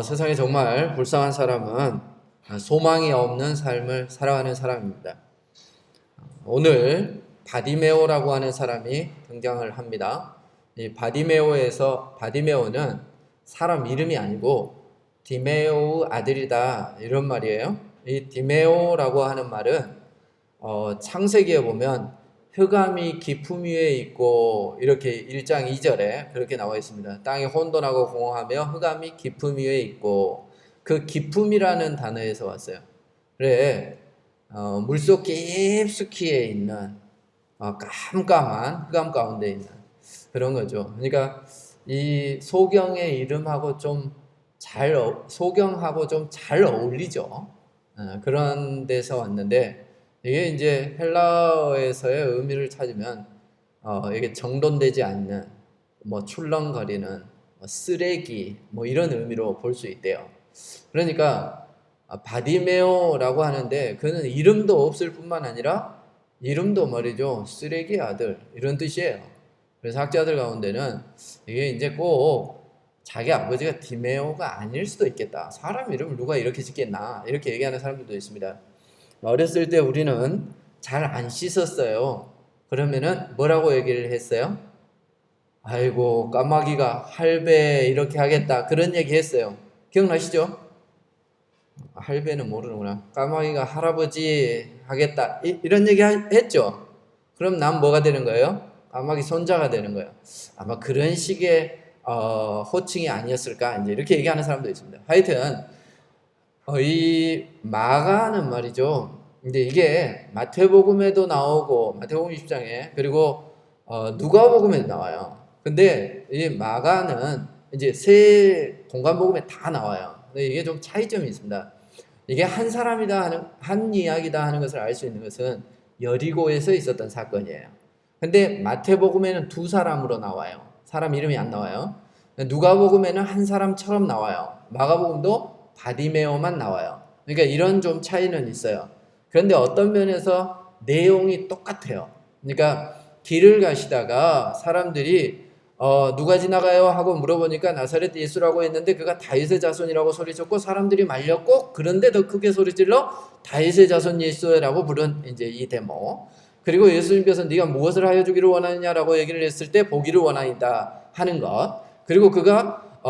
세상에 정말 불쌍한 사람은 소망이 없는 삶을 살아가는 사람입니다. 오늘 바디메오라고 하는 사람이 등장을 합니다. 이 바디메오는 사람 이름이 아니고 디메오 아들이다 이런 말이에요. 이 디메오라고 하는 말은 창세기에 보면 흑암이 깊음 위에 있고 이렇게 1장 2절에 그렇게 나와 있습니다. 땅이 혼돈하고 공허하며 흑암이 깊음 위에 있고, 그 깊음이라는 단어에서 왔어요. 그래, 물속 깊숙이에 있는 깜깜한 흑암 가운데 있는 그런 거죠. 그러니까 이 소경의 이름하고 소경하고 좀 잘 어울리죠. 그런 데서 왔는데, 이게 이제 헬라어에서의 의미를 찾으면 이게 정돈되지 않는, 출렁거리는, 쓰레기, 이런 의미로 볼 수 있대요. 그러니까 바디메오라고 하는데, 그는 이름도 없을 뿐만 아니라 이름도 말이죠, 쓰레기 아들 이런 뜻이에요. 그래서 학자들 가운데는 이게 이제 꼭 자기 아버지가 디메오가 아닐 수도 있겠다, 사람 이름을 누가 이렇게 짓겠나, 이렇게 얘기하는 사람들도 있습니다. 어렸을 때 우리는 잘 안 씻었어요. 그러면은 뭐라고 얘기를 했어요? 아이고, 까마귀가 할배 이렇게 하겠다, 그런 얘기 했어요. 기억나시죠? 할배는 모르는구나. 까마귀가 할아버지 하겠다, 이런 얘기 했죠. 그럼 난 뭐가 되는 거예요? 까마귀 손자가 되는 거예요. 아마 그런 식의 호칭이 아니었을까, 이제 이렇게 얘기하는 사람도 있습니다. 하여튼 이 마가는 말이죠. 근데 이게 마태복음에도 나오고, 마태복음 20장에, 그리고 누가복음에도 나와요. 근데 이 마가는 이제 세 공간복음에 다 나와요. 근데 이게 좀 차이점이 있습니다. 이게 한 사람이다 한 이야기다 하는 것을 알 수 있는 것은 여리고에서 있었던 사건이에요. 근데 마태복음에는 두 사람으로 나와요. 사람 이름이 안 나와요. 누가복음에는 한 사람처럼 나와요. 마가복음도 바디메오만 나와요. 그러니까 이런 좀 차이는 있어요. 그런데 어떤 면에서 내용이 똑같아요. 그러니까 길을 가시다가 사람들이 누가 지나가요? 하고 물어보니까 나사렛 예수라고 했는데 그가 다윗의 자손이라고 소리쳤고, 사람들이 말렸고, 그런데 더 크게 소리질러 다윗의 자손 예수라고 부른 이제 이 대목. 그리고 예수님께서 네가 무엇을 하여 주기를 원하느냐라고 얘기를 했을 때 보기를 원하이다 하는 것. 그리고 그가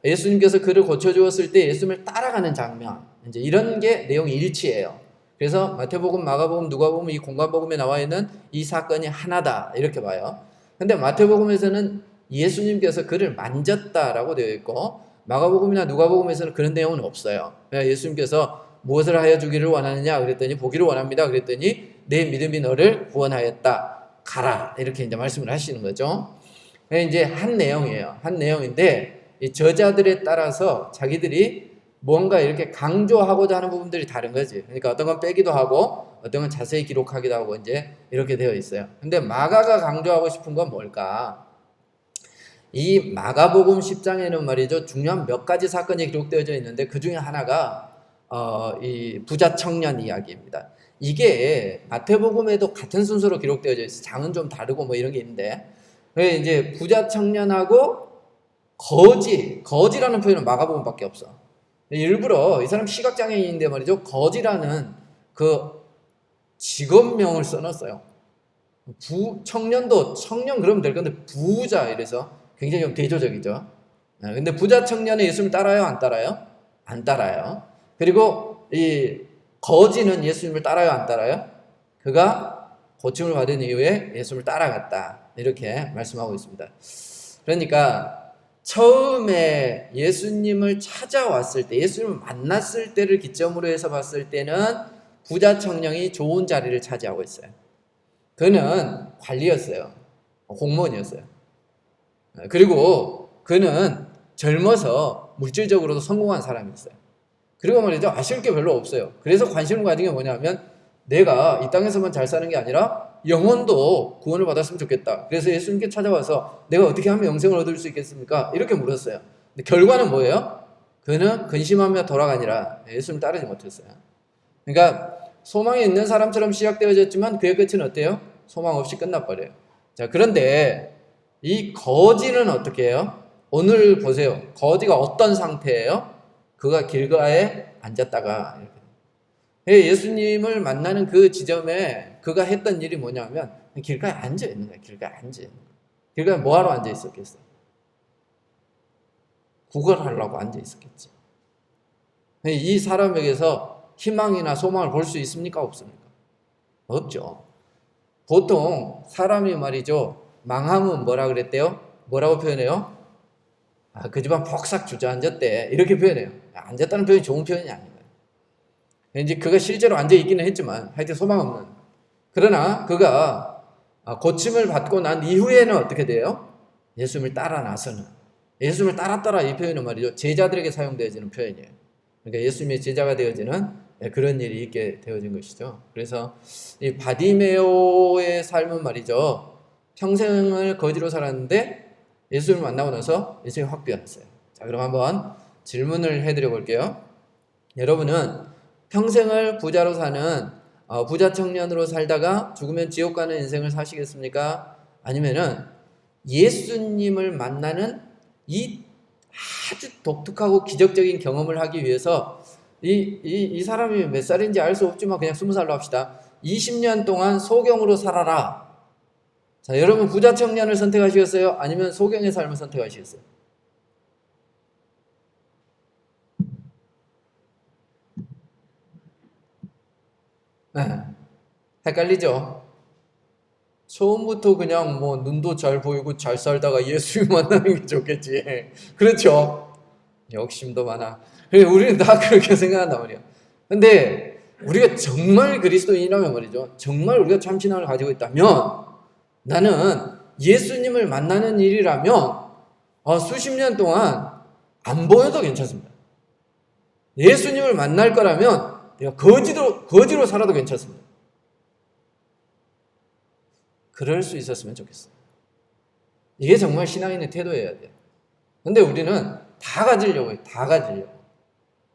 예수님께서 그를 고쳐주었을 때 예수님을 따라가는 장면, 이제 이런 게 내용이 일치해요. 그래서 마태복음, 마가복음, 누가복음, 이 공간복음에 나와 있는 이 사건이 하나다, 이렇게 봐요. 근데 마태복음에서는 예수님께서 그를 만졌다라고 되어 있고, 마가복음이나 누가복음에서는 그런 내용은 없어요. 예수님께서 무엇을 하여 주기를 원하느냐 그랬더니 보기를 원합니다 그랬더니 내 믿음이 너를 구원하였다, 가라, 이렇게 이제 말씀을 하시는 거죠. 이제 한 내용이에요. 한 내용인데 이 저자들에 따라서 자기들이 뭔가 이렇게 강조하고자 하는 부분들이 다른 거지. 그러니까 어떤 건 빼기도 하고 어떤 건 자세히 기록하기도 하고 이제 이렇게 되어 있어요. 근데 마가가 강조하고 싶은 건 뭘까? 이 마가복음 10장에는 말이죠, 중요한 몇 가지 사건이 기록되어져 있는데 그 중에 하나가 이 부자 청년 이야기입니다. 이게 마태복음에도 같은 순서로 기록되어져 있어요. 장은 좀 다르고 이런 게 있는데, 이제 부자 청년하고 거지라는 표현은 마가복음밖에 없어. 일부러 이 사람 시각장애인인데 말이죠, 거지라는 그 직업명을 써놨어요. 청년도 청년 그러면 될 건데 부자 이래서 굉장히 좀 대조적이죠. 근데 부자 청년은 예수님을 따라요, 안 따라요? 안 따라요. 그리고 이 거지는 예수님을 따라요, 안 따라요? 그가 고침을 받은 이후에 예수님을 따라갔다, 이렇게 말씀하고 있습니다. 그러니까 처음에 예수님을 찾아왔을 때, 예수님을 만났을 때를 기점으로 해서 봤을 때는 부자 청년이 좋은 자리를 차지하고 있어요. 그는 관리였어요. 공무원이었어요. 그리고 그는 젊어서 물질적으로도 성공한 사람이었어요. 그리고 말이죠, 아쉬울 게 별로 없어요. 그래서 관심을 가진 게 뭐냐면 내가 이 땅에서만 잘 사는 게 아니라 영혼도 구원을 받았으면 좋겠다. 그래서 예수님께 찾아와서 내가 어떻게 하면 영생을 얻을 수 있겠습니까? 이렇게 물었어요. 근데 결과는 뭐예요? 그는 근심하며 돌아가니라 예수님 따르지 못했어요. 그러니까 소망이 있는 사람처럼 시작되어졌지만 그의 끝은 어때요? 소망 없이 끝나버려요. 자, 그런데 이 거지는 어떻게 해요? 오늘 보세요. 거지가 어떤 상태예요? 그가 길가에 앉았다가 예수님을 만나는 그 지점에 그가 했던 일이 뭐냐면 길가에 앉아 있는 거예요. 길가에 앉아 있는 거예요. 길가에 뭐하러 앉아 있었겠어요? 구걸하려고 앉아 있었겠지. 이 사람에게서 희망이나 소망을 볼 수 있습니까? 없습니까? 없죠. 보통 사람이 말이죠. 망하면 뭐라 그랬대요? 뭐라고 표현해요? 그 집안 폭삭 주저앉았대. 이렇게 표현해요. 앉았다는 표현이 좋은 표현이 아니에요. 이제 그가 실제로 앉아 있기는 했지만 하여튼 소망 없는. 그러나 그가 고침을 받고 난 이후에는 어떻게 돼요? 예수님을 따라 나서는. 예수님을 따랐더라 이 표현은 말이죠. 제자들에게 사용되어지는 표현이에요. 그러니까 예수님의 제자가 되어지는 그런 일이 있게 되어진 것이죠. 그래서 이 바디메오의 삶은 말이죠. 평생을 거지로 살았는데 예수님을 만나고 나서 예수님이 확 변했어요. 자, 그럼 한번 질문을 해드려 볼게요. 여러분은 평생을 부자로 사는 부자 청년으로 살다가 죽으면 지옥 가는 인생을 사시겠습니까? 아니면은 예수님을 만나는 이 아주 독특하고 기적적인 경험을 하기 위해서 이 사람이 몇 살인지 알 수 없지만 그냥 20살로 합시다. 20년 동안 소경으로 살아라. 자, 여러분 부자 청년을 선택하시겠어요? 아니면 소경의 삶을 선택하시겠어요? 네. 헷갈리죠? 처음부터 그냥 뭐 눈도 잘 보이고 잘 살다가 예수님 만나는 게 좋겠지. 그렇죠? 욕심도 많아. 그래, 우리는 다 그렇게 생각한단 말이야. 근데 우리가 정말 그리스도인이라면 말이죠. 정말 우리가 참 신앙을 가지고 있다면 나는 예수님을 만나는 일이라면 수십 년 동안 안 보여도 괜찮습니다. 예수님을 만날 거라면 내가 거지로 살아도 괜찮습니다. 그럴 수 있었으면 좋겠어요. 이게 정말 신앙인의 태도여야 돼요. 근데 우리는 다 가지려고 해요. 다 가지려고.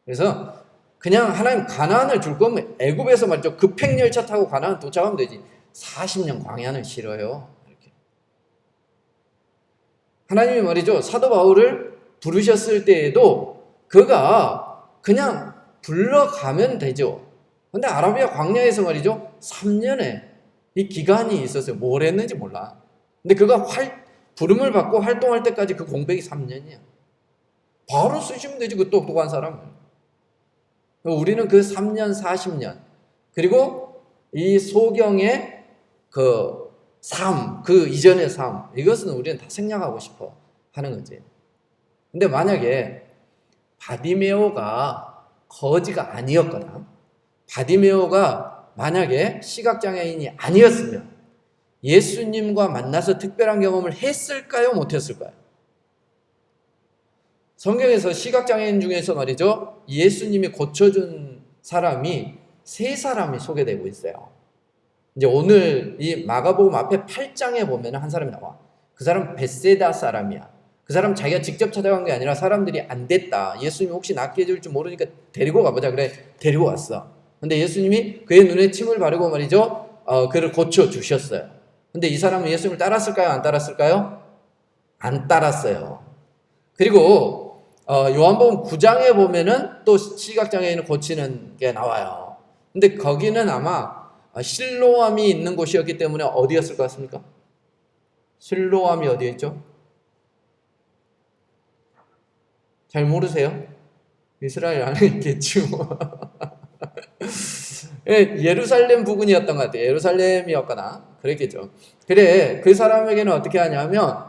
그래서 그냥 하나님 가나안을 줄 거면 애굽에서 말이죠. 급행열차 타고 가나안 도착하면 되지. 40년 광야는 싫어요. 이렇게. 하나님이 말이죠. 사도 바울을 부르셨을 때에도 그가 그냥 불러가면 되죠. 근데 아라비아 광야에서 말이죠. 3년의 이 기간이 있었어요. 뭘 했는지 몰라. 근데 그가 부름을 받고 활동할 때까지 그 공백이 3년이야. 바로 쓰시면 되지, 그 똑똑한 사람은. 우리는 그 3년, 40년, 그리고 이 소경의 그 삶, 그 이전의 삶, 이것은 우리는 다 생략하고 싶어 하는 거지. 근데 만약에 바디메오가 거지가 아니었거나, 바디메오가 만약에 시각장애인이 아니었으면 예수님과 만나서 특별한 경험을 했을까요? 못했을까요? 성경에서 시각장애인 중에서 말이죠. 예수님이 고쳐준 사람이 3사람이 소개되고 있어요. 이제 오늘 이 마가복음 앞에 8장에 보면 한 사람이 나와. 그 사람 벳세다 사람이야. 그 사람 자기가 직접 찾아간 게 아니라 사람들이 안 됐다. 예수님이 혹시 낫게 해줄 줄 모르니까 데리고 가보자. 그래, 데리고 왔어. 근데 예수님이 그의 눈에 침을 바르고 말이죠. 그를 고쳐주셨어요. 근데 이 사람은 예수님을 따랐을까요? 안 따랐을까요? 안 따랐어요. 그리고 요한복음 9장에 보면은 또 시각장애인을 고치는 게 나와요. 근데 거기는 아마 실로암이 있는 곳이었기 때문에 어디였을 것 같습니까? 실로암이 어디에 있죠? 잘 모르세요? 이스라엘 안에 있겠지 뭐. 예루살렘 부근이었던 것 같아요. 예루살렘이었거나 그랬겠죠. 그래, 그 사람에게는 어떻게 하냐면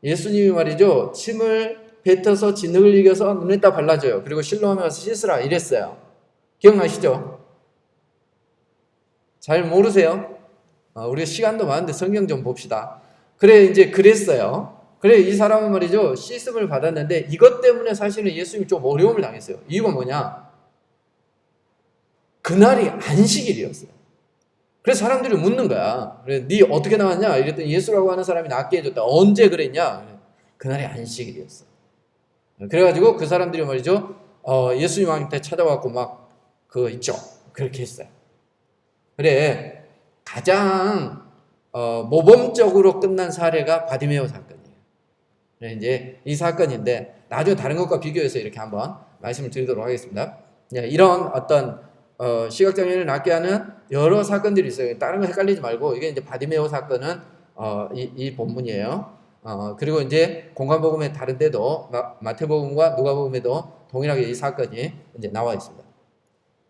예수님이 말이죠. 침을 뱉어서 진흙을 이겨서 눈에다 발라줘요. 그리고 실로암에 가서 씻으라 이랬어요. 기억나시죠? 잘 모르세요? 우리가 시간도 많은데 성경 좀 봅시다. 그래, 이제 그랬어요. 그래, 이 사람은 말이죠. 씻음을 받았는데 이것 때문에 사실은 예수님이 좀 어려움을 당했어요. 이유가 뭐냐? 그날이 안식일이었어요. 그래서 사람들이 묻는 거야. 그래, 네 어떻게 나왔냐? 이랬더니 예수라고 하는 사람이 낫게 해줬다. 언제 그랬냐? 그날이 안식일이었어. 그래가지고 그 사람들이 말이죠. 예수님한테 찾아와갖고 막 그거 있죠. 그렇게 했어요. 그래, 가장 모범적으로 끝난 사례가 바디메오 사건이에요. 이제 이 사건인데 나중에 다른 것과 비교해서 이렇게 한번 말씀을 드리도록 하겠습니다. 이런 어떤 시각장애인을 낫게 하는 여러 사건들이 있어요. 다른 거 헷갈리지 말고 이게 이제 바디메오 사건은 이 본문이에요. 그리고 이제 공관복음의 다른 데도 마태복음과 누가복음에도 동일하게 이 사건이 이제 나와 있습니다.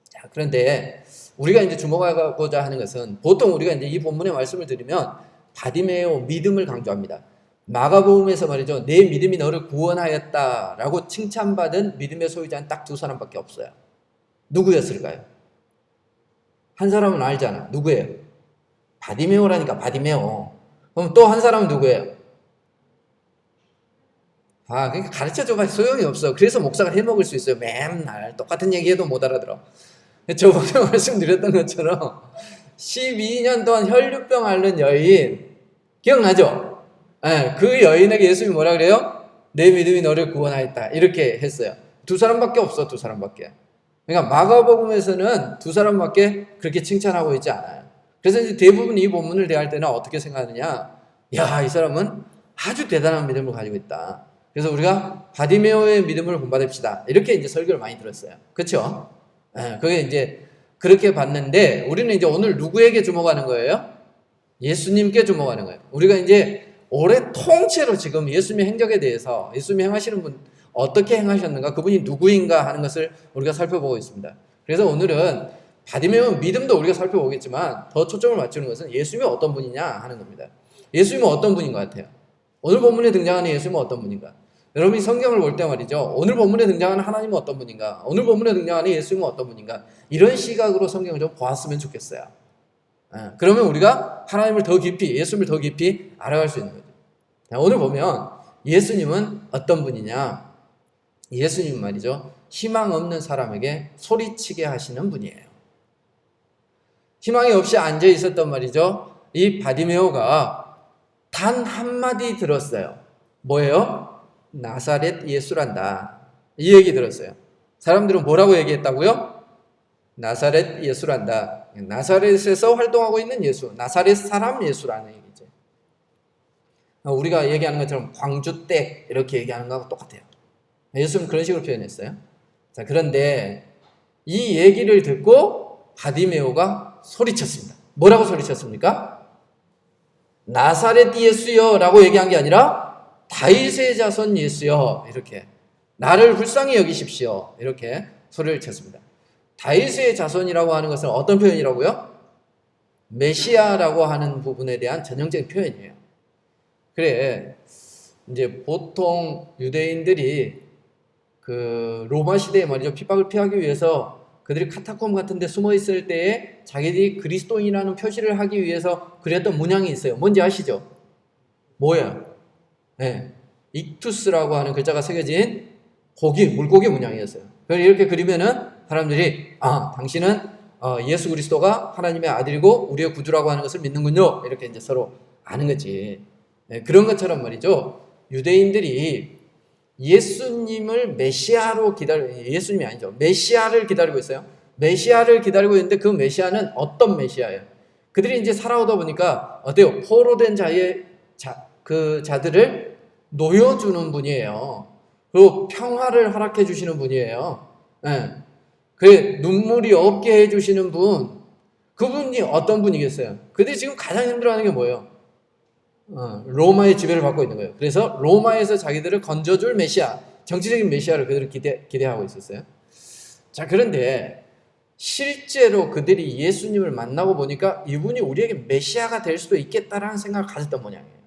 자, 그런데 우리가 이제 주목하고자 하는 것은 보통 우리가 이제 이 본문의 말씀을 드리면 바디메오 믿음을 강조합니다. 마가복음에서 말이죠. 내 믿음이 너를 구원하였다라고 칭찬받은 믿음의 소유자는 딱 두 사람밖에 없어요. 누구였을까요? 한 사람은 알잖아. 누구예요? 바디메오라니까 바디메오. 그럼 또 한 사람은 누구예요? 그러니까 가르쳐줘봐 소용이 없어. 그래서 목사가 해먹을 수 있어요. 맨날 똑같은 얘기해도 못 알아들어. 저번에 말씀드렸던 것처럼 12년 동안 혈류병 앓는 여인 기억나죠? 그 여인에게 예수님이 뭐라 그래요? 내 믿음이 너를 구원하였다 이렇게 했어요. 두 사람밖에 없어. 두 사람밖에. 그러니까 마가복음에서는 두 사람밖에 그렇게 칭찬하고 있지 않아요. 그래서 이제 대부분 이 본문을 대할 때는 어떻게 생각하느냐? 야, 이 사람은 아주 대단한 믿음을 가지고 있다. 그래서 우리가 바디메오의 믿음을 본받읍시다. 이렇게 이제 설교를 많이 들었어요. 그렇죠? 그게 이제 그렇게 봤는데 우리는 이제 오늘 누구에게 주목하는 거예요? 예수님께 주목하는 거예요. 우리가 이제 올해 통째로 지금 예수님의 행적에 대해서 예수님이 행하시는 분 어떻게 행하셨는가, 그분이 누구인가 하는 것을 우리가 살펴보고 있습니다. 그래서 오늘은 바디메오 믿음도 우리가 살펴보겠지만 더 초점을 맞추는 것은 예수님이 어떤 분이냐 하는 겁니다. 예수님은 어떤 분인 것 같아요? 오늘 본문에 등장하는 예수님은 어떤 분인가? 여러분이 성경을 볼 때 말이죠. 오늘 본문에 등장하는 하나님은 어떤 분인가? 오늘 본문에 등장하는 예수님은 어떤 분인가? 이런 시각으로 성경을 좀 보았으면 좋겠어요. 그러면 우리가 하나님을 더 깊이, 예수님을 더 깊이 알아갈 수 있는 거죠. 오늘 보면 예수님은 어떤 분이냐? 예수님 말이죠. 희망 없는 사람에게 소리치게 하시는 분이에요. 희망이 없이 앉아 있었던 말이죠. 이 바디메오가 단 한마디 들었어요. 뭐예요? 나사렛 예수란다. 이 얘기 들었어요. 사람들은 뭐라고 얘기했다고요? 나사렛 예수란다. 나사렛에서 활동하고 있는 예수, 나사렛 사람 예수라는 얘기죠. 우리가 얘기하는 것처럼 광주댁 이렇게 얘기하는 거하고 똑같아요. 예수는 그런 식으로 표현했어요. 자, 그런데 이 얘기를 듣고 바디메오가 소리쳤습니다. 뭐라고 소리쳤습니까? 나사렛 예수여 라고 얘기한 게 아니라 다윗의 자손 예수여, 이렇게 나를 불쌍히 여기십시오, 이렇게 소리를 쳤습니다. 다윗의 자손이라고 하는 것은 어떤 표현이라고요? 메시아라고 하는 부분에 대한 전형적인 표현이에요. 그래, 이제 보통 유대인들이 그 로마 시대에 말이죠, 핍박을 피하기 위해서 그들이 카타콤 같은 데 숨어 있을 때에 자기들이 그리스도인이라는 표시를 하기 위해서 그렸던 문양이 있어요. 뭔지 아시죠? 뭐예요? 익투스라고 하는 글자가 새겨진 고기, 물고기 문양이었어요. 그래서 이렇게 그리면은 사람들이 당신은 예수 그리스도가 하나님의 아들이고 우리의 구주라고 하는 것을 믿는군요. 이렇게 이제 서로 아는 거지. 그런 것처럼 말이죠. 유대인들이 예수님을 메시아로 예수님이 아니죠. 메시아를 기다리고 있어요. 메시아를 기다리고 있는데 그 메시아는 어떤 메시아예요? 그들이 이제 살아오다 보니까 어때요? 포로된 자들을 놓여주는 분이에요. 그리고 평화를 허락해 주시는 분이에요. 그 눈물이 없게 해주시는 분, 그분이 어떤 분이겠어요? 그들이 지금 가장 힘들어하는 게 뭐예요? 로마의 지배를 받고 있는 거예요. 그래서 로마에서 자기들을 건져줄 메시아, 정치적인 메시아를 그들은 기대하고 있었어요. 자, 그런데 실제로 그들이 예수님을 만나고 보니까 이분이 우리에게 메시아가 될 수도 있겠다라는 생각을 가졌던 모양이에요.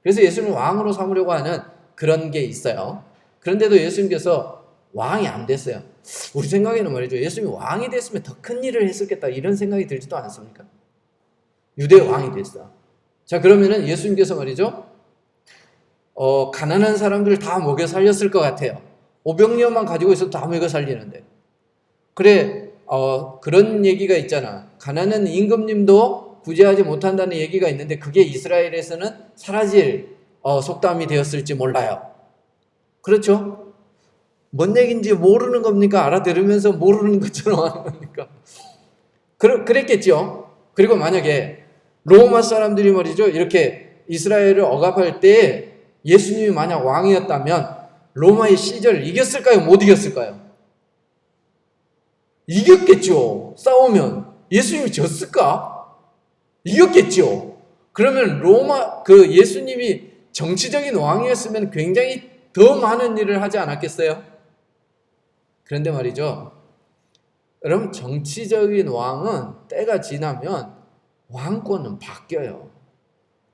그래서 예수님을 왕으로 삼으려고 하는 그런 게 있어요. 그런데도 예수님께서 왕이 안 됐어요. 우리 생각에는 말이죠. 예수님이 왕이 됐으면 더 큰 일을 했었겠다 이런 생각이 들지도 않습니까? 유대 왕이 됐어. 자, 그러면은 예수님께서 말이죠. 가난한 사람들을 다 먹여 살렸을 것 같아요. 오병이어만 가지고 있어도 다 먹여 살리는데. 그래, 그런 얘기가 있잖아. 가난한 임금님도 구제하지 못한다는 얘기가 있는데 그게 이스라엘에서는 사라질 속담이 되었을지 몰라요. 그렇죠? 뭔 얘기인지 모르는 겁니까? 알아들으면서 모르는 것처럼 하는 겁니까? 그랬겠죠. 그리고 만약에 로마 사람들이 말이죠, 이렇게 이스라엘을 억압할 때 예수님이 만약 왕이었다면 로마의 시절을 이겼을까요? 못 이겼을까요? 이겼겠죠. 싸우면. 예수님이 졌을까? 이겼겠죠. 그러면 예수님이 정치적인 왕이었으면 굉장히 더 많은 일을 하지 않았겠어요? 그런데 말이죠. 여러분, 정치적인 왕은 때가 지나면 왕권은 바뀌어요.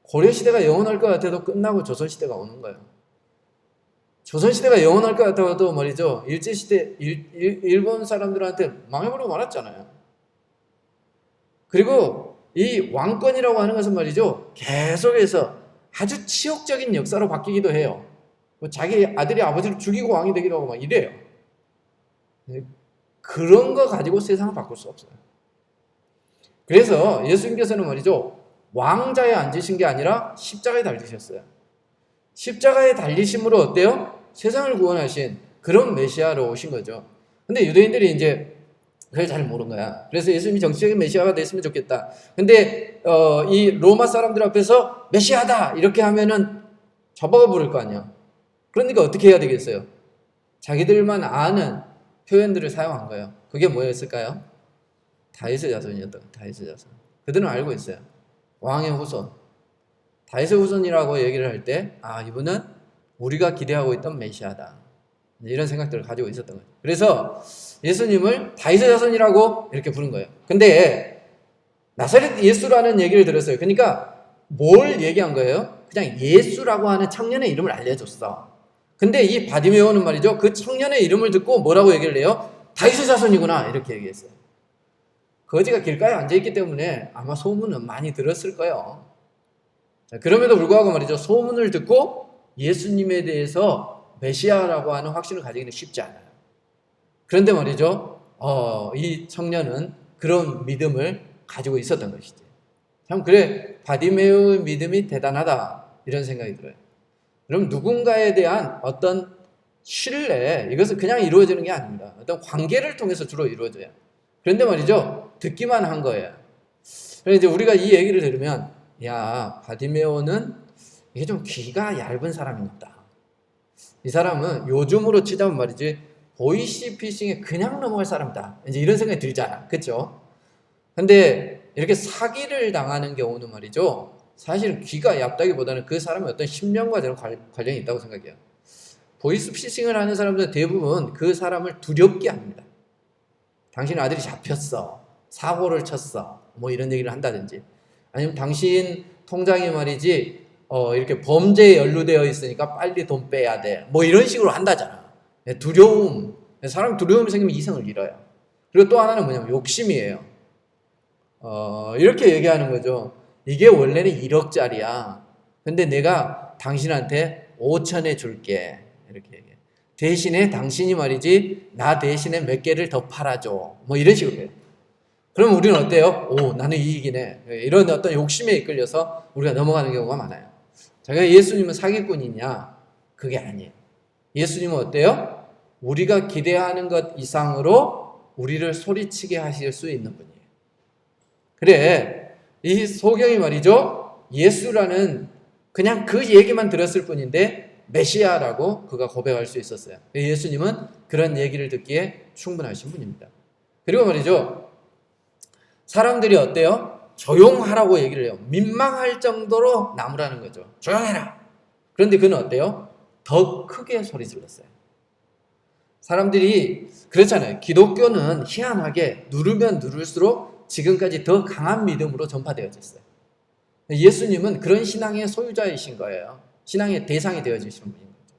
고려시대가 영원할 것 같아도 끝나고 조선시대가 오는 거예요. 조선시대가 영원할 것 같아도 말이죠. 일제시대, 일본 사람들한테 망해버리고 말았잖아요. 그리고 이 왕권이라고 하는 것은 말이죠. 계속해서 아주 치욕적인 역사로 바뀌기도 해요. 자기 아들이 아버지를 죽이고 왕이 되기도 하고 막 이래요. 그런 거 가지고 세상을 바꿀 수 없어요. 그래서 예수님께서는 말이죠. 왕자에 앉으신 게 아니라 십자가에 달리셨어요. 십자가에 달리심으로 어때요? 세상을 구원하신 그런 메시아로 오신 거죠. 근데 유대인들이 이제 그걸 잘 모르는 거야. 그래서 예수님이 정치적인 메시아가 됐으면 좋겠다. 근데 이 로마 사람들 앞에서 메시아다 이렇게 하면은 저버가 부를 거 아니야. 그러니까 어떻게 해야 되겠어요? 자기들만 아는 표현들을 사용한 거예요. 그게 뭐였을까요? 다윗의 자손이었던 거예요. 다윗의 자손. 그들은 알고 있어요. 왕의 후손. 다윗의 후손이라고 얘기를 할 때 이분은 우리가 기대하고 있던 메시아다. 이런 생각들을 가지고 있었던 거예요. 그래서 예수님을 다윗의 자손이라고 이렇게 부른 거예요. 근데 나사렛 예수라는 얘기를 들었어요. 그러니까 뭘 얘기한 거예요? 그냥 예수라고 하는 청년의 이름을 알려줬어. 근데 이 바디메오는 말이죠. 그 청년의 이름을 듣고 뭐라고 얘기를 해요? 다윗의 자손이구나 이렇게 얘기했어요. 거지가 길가에 앉아있기 때문에 아마 소문은 많이 들었을 거예요. 자, 그럼에도 불구하고 말이죠. 소문을 듣고 예수님에 대해서 메시아라고 하는 확신을 가지기는 쉽지 않아요. 그런데 말이죠. 이 청년은 그런 믿음을 가지고 있었던 것이지. 참 그래 바디메오의 믿음이 대단하다 이런 생각이 들어요. 그럼 누군가에 대한 어떤 신뢰 이것은 그냥 이루어지는 게 아닙니다. 어떤 관계를 통해서 주로 이루어져요. 그런데 말이죠. 듣기만 한 거예요. 그래서 이제 우리가 이 얘기를 들으면 야 바디메오는 이게 좀 귀가 얇은 사람인가 보다. 이 사람은 요즘으로 치자면 말이지 보이시피싱에 그냥 넘어갈 사람이다. 이제 이런 생각이 들잖아. 그렇죠? 근데 이렇게 사기를 당하는 경우는 말이죠. 사실은 귀가 얇다기보다는 그 사람의 어떤 심령과 저는 관련이 있다고 생각해요. 보이스피싱을 하는 사람들은 대부분 그 사람을 두렵게 합니다. 당신 아들이 잡혔어. 사고를 쳤어. 뭐 이런 얘기를 한다든지. 아니면 당신 통장이 말이지 이렇게 범죄에 연루되어 있으니까 빨리 돈 빼야 돼. 뭐 이런 식으로 한다잖아. 두려움. 사람 두려움이 생기면 이성을 잃어요. 그리고 또 하나는 뭐냐면 욕심이에요. 이렇게 얘기하는 거죠. 이게 원래는 1억짜리야. 근데 내가 당신한테 5천에 줄게. 이렇게 얘기해. 대신에 당신이 말이지 나 대신에 몇 개를 더 팔아줘. 뭐 이런 식으로 해요. 그럼 우리는 어때요? 나는 이익이네. 이런 어떤 욕심에 이끌려서 우리가 넘어가는 경우가 많아요. 제가 예수님은 사기꾼이냐? 그게 아니에요. 예수님은 어때요? 우리가 기대하는 것 이상으로 우리를 소리치게 하실 수 있는 분이에요. 그래, 이 소경이 말이죠. 예수라는 그냥 그 얘기만 들었을 뿐인데 메시아라고 그가 고백할 수 있었어요. 예수님은 그런 얘기를 듣기에 충분하신 분입니다. 그리고 말이죠. 사람들이 어때요? 조용하라고 얘기를 해요. 민망할 정도로 나무라는 거죠. 조용해라. 그런데 그는 어때요? 더 크게 소리 질렀어요. 사람들이 그렇잖아요. 기독교는 희한하게 누르면 누를수록 지금까지 더 강한 믿음으로 전파되어졌어요. 예수님은 그런 신앙의 소유자이신 거예요. 신앙의 대상이 되어지시는 분인 거죠.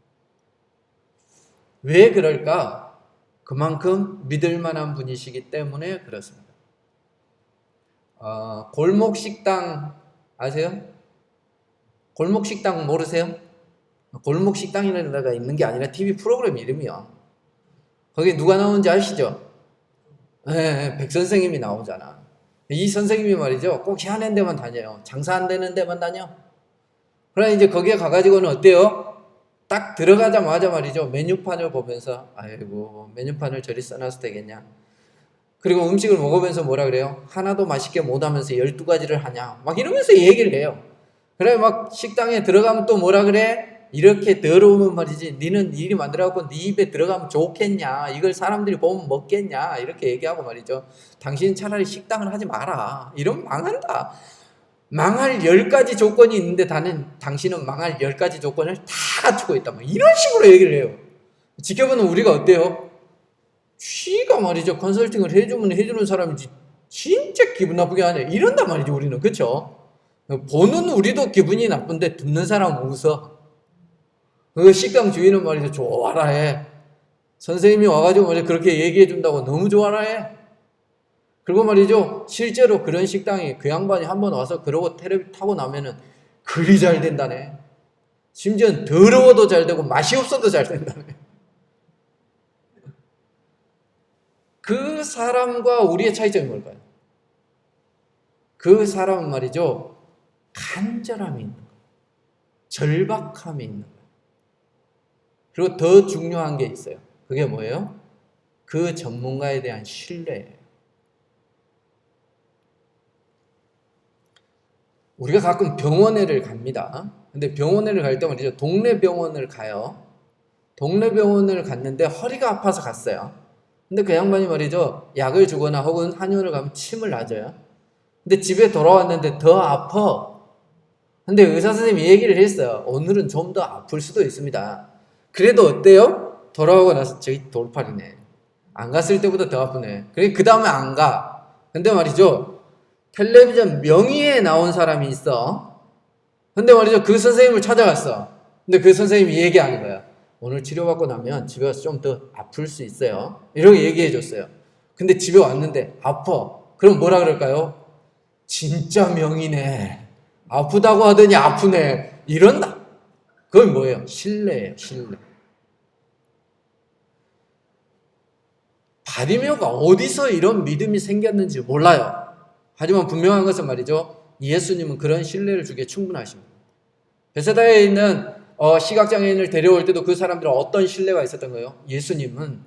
왜 그럴까? 그만큼 믿을 만한 분이시기 때문에 그렇습니다. 골목식당 아세요? 골목식당 모르세요? 골목식당이라는 데가 있는 게 아니라 TV 프로그램 이름이야. 거기 누가 나오는지 아시죠? 네, 백 선생님이 나오잖아. 이 선생님이 말이죠. 꼭 희한한 데만 다녀요. 장사 안 되는 데만 다녀. 그러나 이제 거기에 가가지고는 어때요? 딱 들어가자마자 말이죠. 메뉴판을 보면서 아이고 메뉴판을 저리 써놔서 되겠냐. 그리고 음식을 먹으면서 뭐라 그래요? 하나도 맛있게 못하면서 12가지를 하냐. 막 이러면서 얘기를 해요. 그래 막 식당에 들어가면 또 뭐라 그래? 이렇게 더러우면 말이지 니는 일이 만들어갖고 네 입에 들어가면 좋겠냐, 이걸 사람들이 보면 먹겠냐, 이렇게 얘기하고 말이죠. 당신 차라리 식당을 하지 마라. 이러면 망한다. 망할 10가지 조건이 있는데 당신은 망할 10가지 조건을 다 갖추고 있다. 이런 식으로 얘기를 해요. 지켜보는 우리가 어때요? 쥐가 말이죠, 컨설팅을 해주면 해주는 사람이지 진짜 기분 나쁘게 하네, 이런단 말이죠. 우리는. 그렇죠? 보는 우리도 기분이 나쁜데 듣는 사람은 웃어. 그 식당 주인은 말이죠, 좋아라 해. 선생님이 와가지고 말이죠, 그렇게 얘기해 준다고 너무 좋아라 해. 그리고 말이죠, 실제로 그런 식당이 그 양반이 한번 와서 그러고 텔레비 타고 나면은 그리 잘 된다네. 심지어 더러워도 잘 되고 맛이 없어도 잘 된다네. 그 사람과 우리의 차이점이 뭘까요? 그 사람은 말이죠, 간절함이 있는 거예요. 절박함이 있는 거예요. 그리고 더 중요한 게 있어요. 그게 뭐예요? 그 전문가에 대한 신뢰예요. 우리가 가끔 병원에를 갑니다. 근데 병원에를 갈 때 말이죠, 동네 병원을 가요. 동네 병원을 갔는데 허리가 아파서 갔어요. 근데 그 양반이 말이죠, 약을 주거나 혹은 한의원을 가면 침을 놔줘요. 근데 집에 돌아왔는데 더 아파. 근데 의사 선생님이 얘기를 했어요. 오늘은 좀 더 아플 수도 있습니다. 그래도 어때요? 돌아오고 나서 저기 돌팔이네. 안 갔을 때보다 더 아프네. 그래, 그 다음에 안 가. 근데 말이죠, 텔레비전 명의에 나온 사람이 있어. 근데 말이죠, 그 선생님을 찾아갔어. 근데 그 선생님이 얘기하는 거야. 오늘 치료받고 나면 집에 와서 좀 더 아플 수 있어요. 이렇게 얘기해 줬어요. 근데 집에 왔는데 아파. 그럼 뭐라 그럴까요? 진짜 명의네. 아프다고 하더니 아프네. 이런다. 그건 뭐예요? 신뢰예요. 신뢰. 바디메오가 어디서 이런 믿음이 생겼는지 몰라요. 하지만 분명한 것은 말이죠, 예수님은 그런 신뢰를 주기에 충분하십니다. 베세다에 있는 시각장애인을 데려올 때도 그 사람들은 어떤 신뢰가 있었던 거예요? 예수님은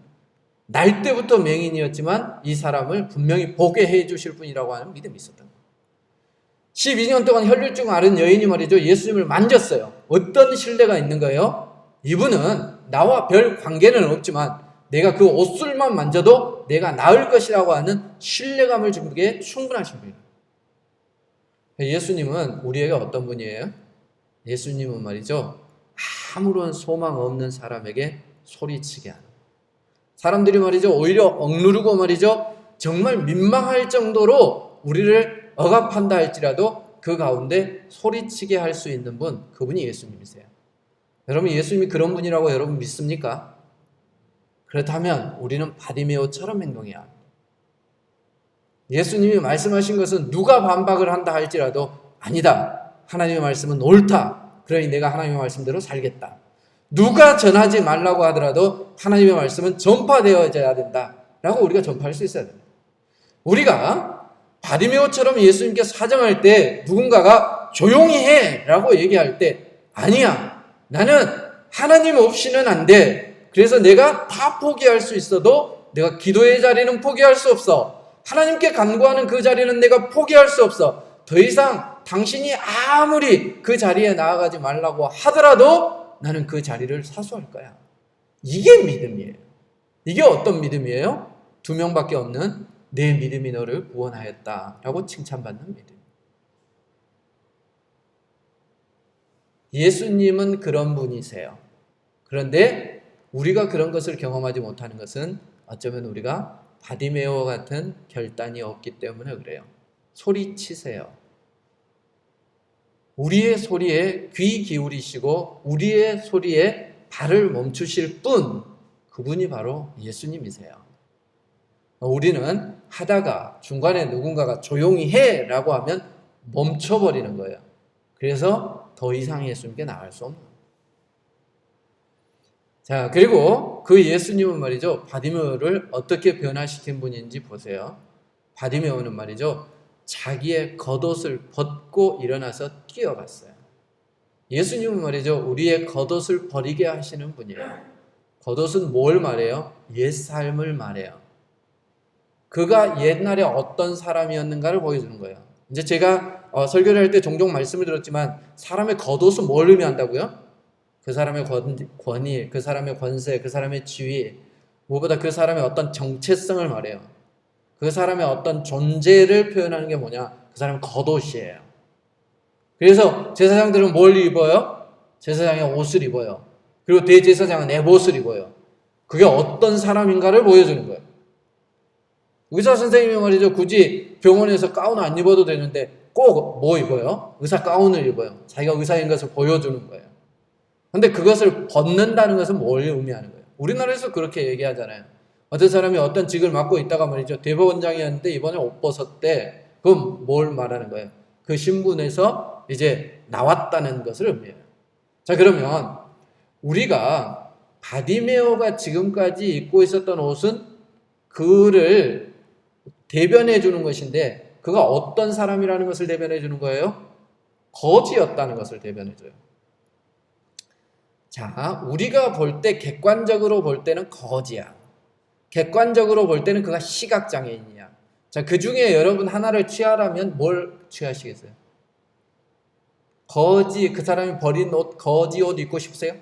날 때부터 맹인이었지만 이 사람을 분명히 보게 해주실 분이라고 하는 믿음이 있었던 거예요. 12년 동안 혈류증 앓은 여인이 말이죠, 예수님을 만졌어요. 어떤 신뢰가 있는 거예요? 이분은 나와 별 관계는 없지만 내가 그 옷술만 만져도 내가 나을 것이라고 하는 신뢰감을 주기에 충분하신 분이에요. 예수님은 우리에게 어떤 분이에요? 예수님은 말이죠, 아무런 소망 없는 사람에게 소리치게 하는, 사람들이 말이죠, 오히려 억누르고 말이죠, 정말 민망할 정도로 우리를 억압한다 할지라도 그 가운데 소리치게 할 수 있는 분, 그분이 예수님이세요. 여러분, 예수님이 그런 분이라고 여러분 믿습니까? 그렇다면 우리는 바디메오처럼 행동해야 합니다. 예수님이 말씀하신 것은 누가 반박을 한다 할지라도 아니다, 하나님의 말씀은 옳다, 그러니 내가 하나님의 말씀대로 살겠다. 누가 전하지 말라고 하더라도 하나님의 말씀은 전파되어져야 된다 라고 우리가 전파할 수 있어야 됩니다. 우리가 바디메오처럼 예수님께 사정할 때 누군가가 조용히 해 라고 얘기할 때, 아니야, 나는 하나님 없이는 안 돼. 그래서 내가 다 포기할 수 있어도 내가 기도의 자리는 포기할 수 없어. 하나님께 간구하는 그 자리는 내가 포기할 수 없어. 더 이상 당신이 아무리 그 자리에 나아가지 말라고 하더라도 나는 그 자리를 사수할 거야. 이게 믿음이에요. 이게 어떤 믿음이에요? 2명밖에 없는 내 믿음이 너를 구원하였다라고 칭찬받는 믿음. 예수님은 그런 분이세요. 그런데 우리가 그런 것을 경험하지 못하는 것은 어쩌면 우리가 바디메오와 같은 결단이 없기 때문에 그래요. 소리치세요. 우리의 소리에 귀 기울이시고 우리의 소리에 발을 멈추실 분, 그분이 바로 예수님이세요. 우리는 하다가 중간에 누군가가 조용히 해 라고 하면 멈춰버리는 거예요. 그래서 더 이상 예수님께 나갈 수 없는 거예요. 자, 그리고 그 예수님은 말이죠, 바디메오를 어떻게 변화시킨 분인지 보세요. 바디메오는 말이죠, 자기의 겉옷을 벗고 일어나서 뛰어갔어요. 예수님은 말이죠, 우리의 겉옷을 버리게 하시는 분이에요. 겉옷은 뭘 말해요? 옛삶을 말해요. 그가 옛날에 어떤 사람이었는가를 보여주는 거예요. 이제 제가 설교를 할 때 종종 말씀을 드렸지만 사람의 겉옷은 뭘 의미한다고요? 그 사람의 권위, 그 사람의 권세, 그 사람의 지위, 무엇보다 그 사람의 어떤 정체성을 말해요. 그 사람의 어떤 존재를 표현하는 게 뭐냐? 그 사람은 겉옷이에요. 그래서 제사장들은 뭘 입어요? 제사장의 옷을 입어요. 그리고 대제사장은 에봇을 입어요. 그게 어떤 사람인가를 보여주는 거예요. 의사 선생님이 말이죠. 굳이 병원에서 가운 안 입어도 되는데 꼭 뭐 입어요? 의사 가운을 입어요. 자기가 의사인 것을 보여주는 거예요. 근데 그것을 벗는다는 것은 뭘 의미하는 거예요? 우리나라에서 그렇게 얘기하잖아요. 어떤 사람이 어떤 직을 맡고 있다가 말이죠. 대법원장이었는데 이번에 옷 벗었대. 그럼 뭘 말하는 거예요? 그 신분에서 이제 나왔다는 것을 의미해요. 자, 그러면 우리가 바디메오가 지금까지 입고 있었던 옷은 그를 대변해 주는 것인데 그가 어떤 사람이라는 것을 대변해 주는 거예요? 거지였다는 것을 대변해 줘요. 자, 우리가 볼 때 객관적으로 볼 때는 거지야. 객관적으로 볼 때는 그가 시각장애인이야. 자, 그 중에 여러분 하나를 취하라면 뭘 취하시겠어요? 거지, 그 사람이 버린 옷, 거지 옷 입고 싶으세요?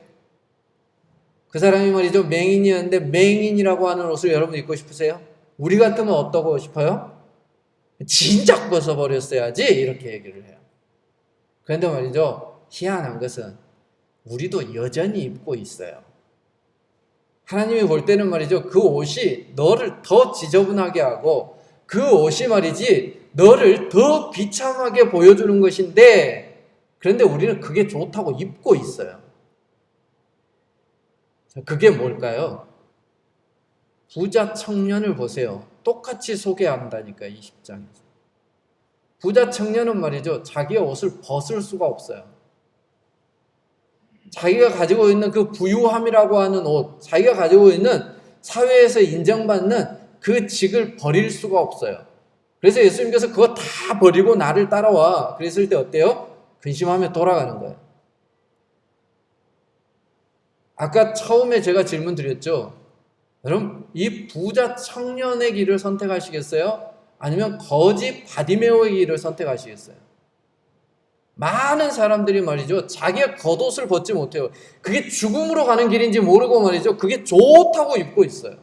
그 사람이 말이죠, 맹인이었는데 맹인이라고 하는 옷을 여러분 입고 싶으세요? 우리 같으면 어떠고 싶어요? 진작 벗어버렸어야지 이렇게 얘기를 해요. 그런데 말이죠, 희한한 것은 우리도 여전히 입고 있어요. 하나님이 볼 때는 말이죠, 그 옷이 너를 더 지저분하게 하고 그 옷이 말이지 너를 더 비참하게 보여주는 것인데 그런데 우리는 그게 좋다고 입고 있어요. 그게 뭘까요? 부자 청년을 보세요. 똑같이 소개한다니까, 이 10장에서. 부자 청년은 말이죠, 자기의 옷을 벗을 수가 없어요. 자기가 가지고 있는 그 부유함이라고 하는 옷, 자기가 가지고 있는 사회에서 인정받는 그 직을 버릴 수가 없어요. 그래서 예수님께서 그거 다 버리고 나를 따라와. 그랬을 때 어때요? 근심하며 돌아가는 거예요. 아까 처음에 제가 질문 드렸죠. 여러분, 이 부자 청년의 길을 선택하시겠어요? 아니면 거지 바디메오의 길을 선택하시겠어요? 많은 사람들이 말이죠, 자기가 겉옷을 벗지 못해요. 그게 죽음으로 가는 길인지 모르고 말이죠, 그게 좋다고 입고 있어요.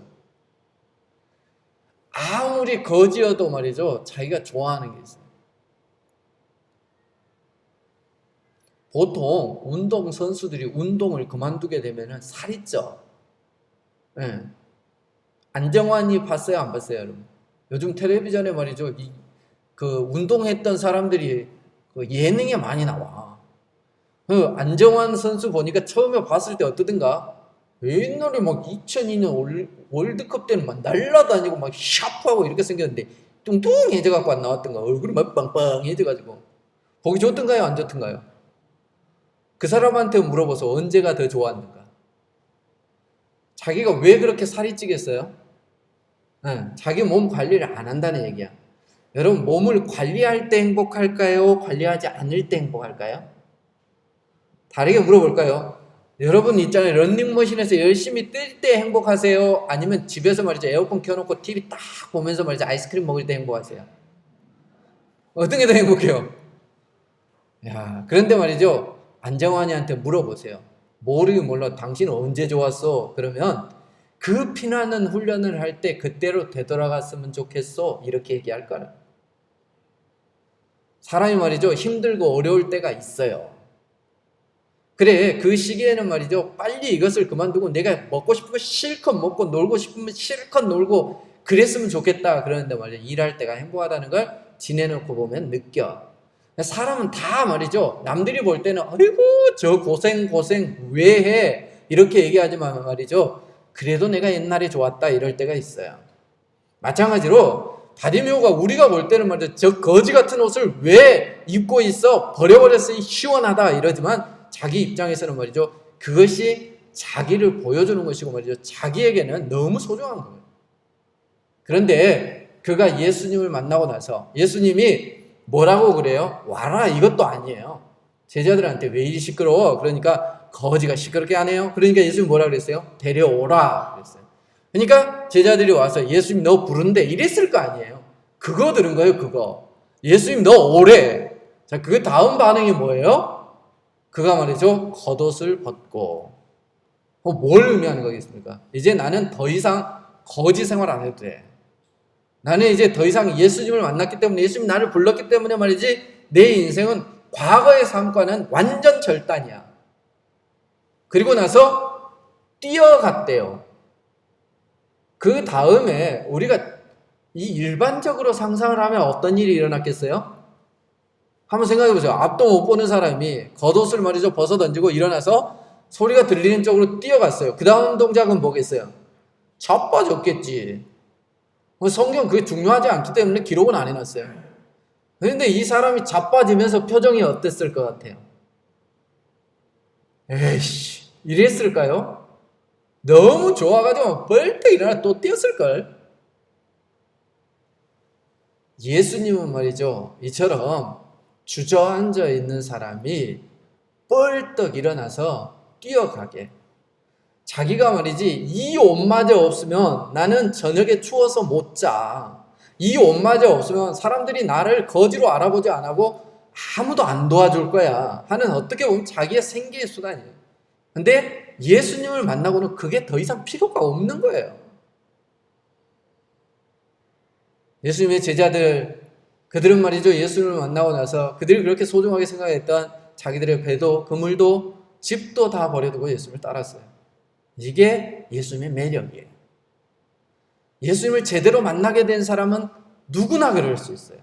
아무리 거지여도 말이죠, 자기가 좋아하는 게 있어요. 보통 운동 선수들이 운동을 그만두게 되면 살이 쪄. 네. 안정환이 봤어요, 안 봤어요, 여러분? 요즘 텔레비전에 말이죠, 그 운동했던 사람들이 그 예능에 많이 나와. 그 안정환 선수 보니까 처음에 봤을 때 어떠든가? 옛날에 막 2002년 월드컵 때는 막 날라다니고 막 샤프하고 이렇게 생겼는데 뚱뚱해져갖고 안 나왔던가? 얼굴이 막 빵빵해져가지고. 보기 좋던가요, 안 좋던가요? 그 사람한테 물어봐서 언제가 더 좋았는가? 자기가 왜 그렇게 살이 찌겠어요? 네, 자기 몸 관리를 안 한다는 얘기야. 여러분, 몸을 관리할 때 행복할까요? 관리하지 않을 때 행복할까요? 다르게 물어볼까요? 여러분 있잖아요. 런닝머신에서 열심히 뛸 때 행복하세요? 아니면 집에서 말이죠, 에어컨 켜놓고 TV 딱 보면서 말이죠, 아이스크림 먹을 때 행복하세요? 어떤 게 더 행복해요? 야, 그런데 말이죠, 안정환이한테 물어보세요. 모르긴 몰라. 당신은 언제 좋았어? 그러면 그 피나는 훈련을 할 때 그때로 되돌아갔으면 좋겠어. 이렇게 얘기할 거라. 사람이 말이죠, 힘들고 어려울 때가 있어요. 그래, 그 시기에는 말이죠, 빨리 이것을 그만두고 내가 먹고 싶은 거 실컷 먹고 놀고 싶으면 실컷 놀고 그랬으면 좋겠다. 그러는데 말이죠, 일할 때가 행복하다는 걸 지내놓고 보면 느껴. 사람은 다 말이죠, 남들이 볼 때는 아이고 저 고생 왜 해? 이렇게 얘기하지만 말이죠, 그래도 내가 옛날에 좋았다 이럴 때가 있어요. 마찬가지로 바디메오가 우리가 볼 때는 말이죠, 저 거지 같은 옷을 왜 입고 있어? 버려버렸으니 시원하다 이러지만 자기 입장에서는 말이죠, 그것이 자기를 보여주는 것이고 말이죠, 자기에게는 너무 소중한 거예요. 그런데 그가 예수님을 만나고 나서 예수님이 뭐라고 그래요? 와라, 이것도 아니에요. 제자들한테 왜 이리 시끄러워? 그러니까 거지가 시끄럽게 하네요. 그러니까 예수님이 뭐라 그랬어요? 데려오라 그랬어요. 그러니까 제자들이 와서 예수님 너 부른데 이랬을 거 아니에요. 그거 들은 거예요, 그거. 예수님 너 오래. 자, 그 다음 반응이 뭐예요? 그가 말이죠, 겉옷을 벗고. 뭘 의미하는 거겠습니까? 이제 나는 더 이상 거지 생활 안 해도 돼. 나는 이제 더 이상 예수님을 만났기 때문에, 예수님이 나를 불렀기 때문에 말이지, 내 인생은 과거의 삶과는 완전 절단이야. 그리고 나서 뛰어갔대요. 그 다음에 우리가 이 일반적으로 상상을 하면 어떤 일이 일어났겠어요? 한번 생각해 보세요. 앞도 못 보는 사람이 겉옷을 말이죠, 벗어 던지고 일어나서 소리가 들리는 쪽으로 뛰어갔어요. 그 다음 동작은 뭐겠어요? 자빠졌겠지. 성경 그게 중요하지 않기 때문에 기록은 안 해놨어요. 그런데 이 사람이 자빠지면서 표정이 어땠을 것 같아요? 에이씨, 이랬을까요? 너무 좋아가지고 벌떡 일어나 또 뛰었을걸? 예수님은 말이죠, 이처럼 주저앉아 있는 사람이 벌떡 일어나서 뛰어가게, 자기가 말이지 이 옷마저 없으면 나는 저녁에 추워서 못 자, 이 옷마저 없으면 사람들이 나를 거지로 알아보지 안 하고 아무도 안 도와줄 거야 하는, 어떻게 보면 자기의 생계의 수단이에요. 근데 예수님을 만나고는 그게 더 이상 필요가 없는 거예요. 예수님의 제자들, 그들은 말이죠, 예수님을 만나고 나서 그들이 그렇게 소중하게 생각했던 자기들의 배도 그물도 집도 다 버려두고 예수님을 따랐어요. 이게 예수님의 매력이에요. 예수님을 제대로 만나게 된 사람은 누구나 그럴 수 있어요.